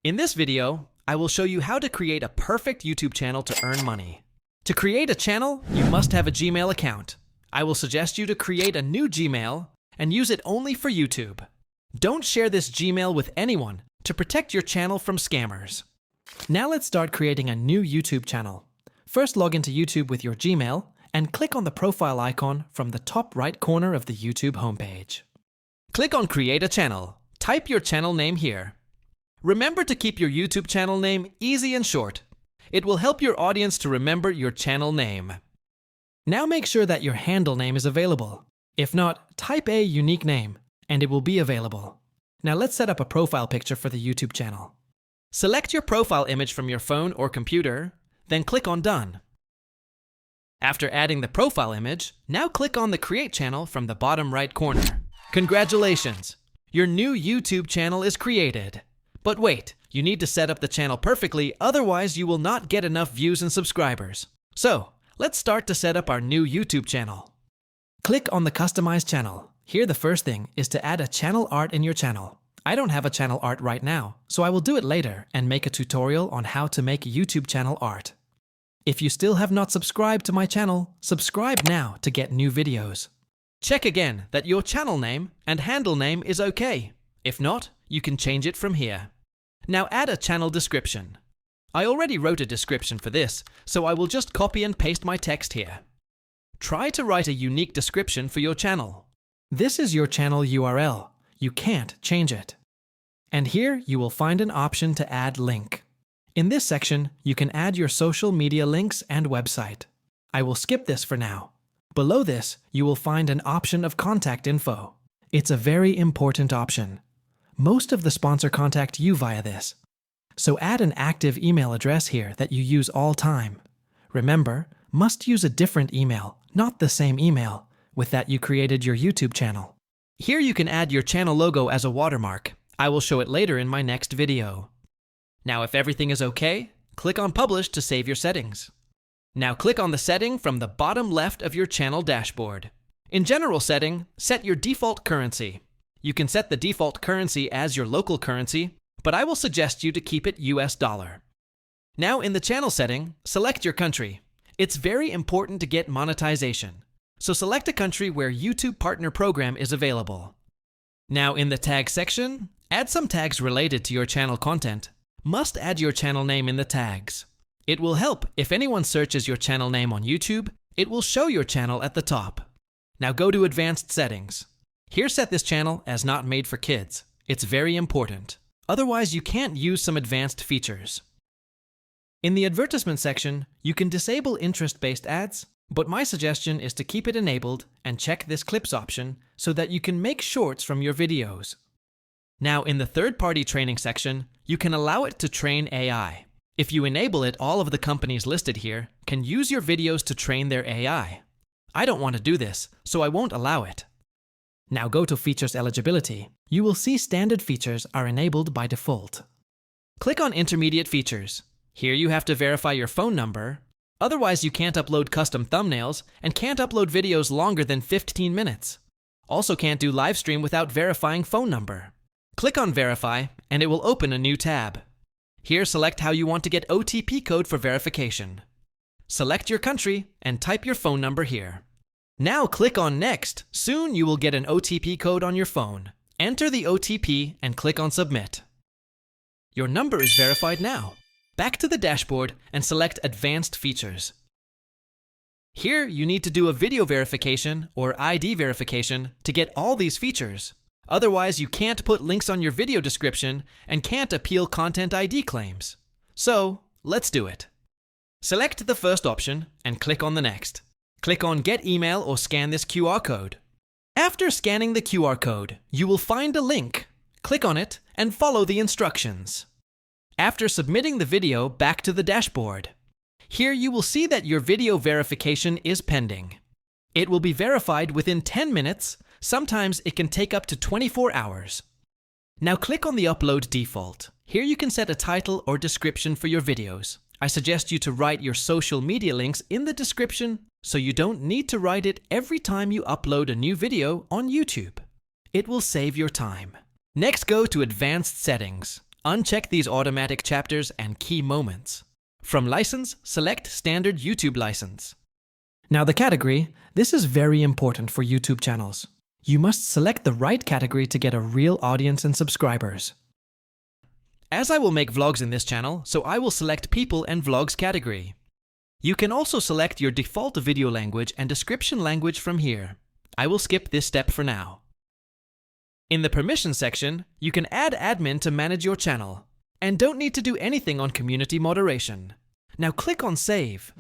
In this video, I will show you how to create a perfect YouTube channel to earn money. To create a channel, you must have a Gmail account. I will suggest you to create a new Gmail and use it only for YouTube. Don't share this Gmail with anyone to protect your channel from scammers. Now let's start creating a new YouTube channel. First, log into YouTube with your Gmail and click on the profile icon from the top right corner of the YouTube homepage. Click on Create a Channel. Type your channel name here. Remember to keep your YouTube channel name easy and short. It will help your audience to remember your channel name. Now make sure that your handle name is available. If not, type a unique name and it will be available. Now let's set up a profile picture for the YouTube channel. Select your profile image from your phone or computer, then click on Done. After adding the profile image, now click on the Create Channel from the bottom right corner. Congratulations! Your new YouTube channel is created. But wait, you need to set up the channel perfectly, otherwise you will not get enough views and subscribers. So, let's start to set up our new YouTube channel. Click on the Customize Channel. Here the first thing is to add a channel art in your channel. I don't have a channel art right now, so I will do it later and make a tutorial on how to make YouTube channel art. If you still have not subscribed to my channel, subscribe now to get new videos. Check again that your channel name and handle name is okay. If not, you can change it from here. Now add a channel description. I already wrote a description for this, so I will just copy and paste my text here. Try to write a unique description for your channel. This is your channel URL. You can't change it. And here you will find an option to add link. In this section, you can add your social media links and website. I will skip this for now. Below this, you will find an option of contact info. It's a very important option. Most of the sponsor contact you via this. So add an active email address here that you use all time. Remember, must use a different email, not the same email, with that you created your YouTube channel. Here you can add your channel logo as a watermark. I will show it later in my next video. Now if everything is okay, click on Publish to save your settings. Now click on the setting from the bottom left of your channel dashboard. In General Setting, set your default currency. You can set the default currency as your local currency, but I will suggest you to keep it US dollar. Now in the channel setting, select your country. It's very important to get monetization, so select a country where YouTube Partner Program is available. Now in the tag section, add some tags related to your channel content. Must add your channel name in the tags. It will help if anyone searches your channel name on YouTube, it will show your channel at the top. Now go to Advanced Settings. Here set this channel as not made for kids. It's very important. Otherwise you can't use some advanced features. In the advertisement section, you can disable interest-based ads, but my suggestion is to keep it enabled and check this clips option so that you can make shorts from your videos. Now in the third-party training section, you can allow it to train AI. If you enable it, all of the companies listed here can use your videos to train their AI. I don't want to do this, so I won't allow it. Now go to Features Eligibility. You will see standard features are enabled by default. Click on Intermediate Features. Here you have to verify your phone number. Otherwise you can't upload custom thumbnails and can't upload videos longer than 15 minutes. Also can't do live stream without verifying phone number. Click on Verify and it will open a new tab. Here select how you want to get OTP code for verification. Select your country and type your phone number here. Now click on Next. Soon you will get an OTP code on your phone. Enter the OTP and click on Submit. Your number is verified now. Back to the dashboard and select Advanced Features. Here you need to do a video verification or ID verification to get all these features. Otherwise you can't put links on your video description and can't appeal Content ID claims. So let's do it. Select the first option and click on the next. Click on Get Email or scan this QR code. After scanning the QR code, you will find a link. Click on it and follow the instructions. After submitting the video, back to the dashboard. Here you will see that your video verification is pending. It will be verified within 10 minutes. Sometimes it can take up to 24 hours. Now click on the Upload Default. Here you can set a title or description for your videos. I suggest you to write your social media links in the description so you don't need to write it every time you upload a new video on YouTube. It will save your time. Next, go to Advanced Settings. Uncheck these automatic chapters and key moments. From License, select Standard YouTube License. Now the category, this is very important for YouTube channels. You must select the right category to get a real audience and subscribers. As I will make vlogs in this channel, so I will select People and Vlogs category. You can also select your default video language and description language from here. I will skip this step for now. In the Permissions section, you can add admin to manage your channel, and don't need to do anything on community moderation. Now click on Save.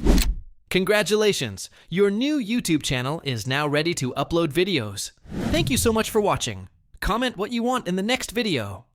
Congratulations! Your new YouTube channel is now ready to upload videos. Thank you so much for watching. Comment what you want in the next video.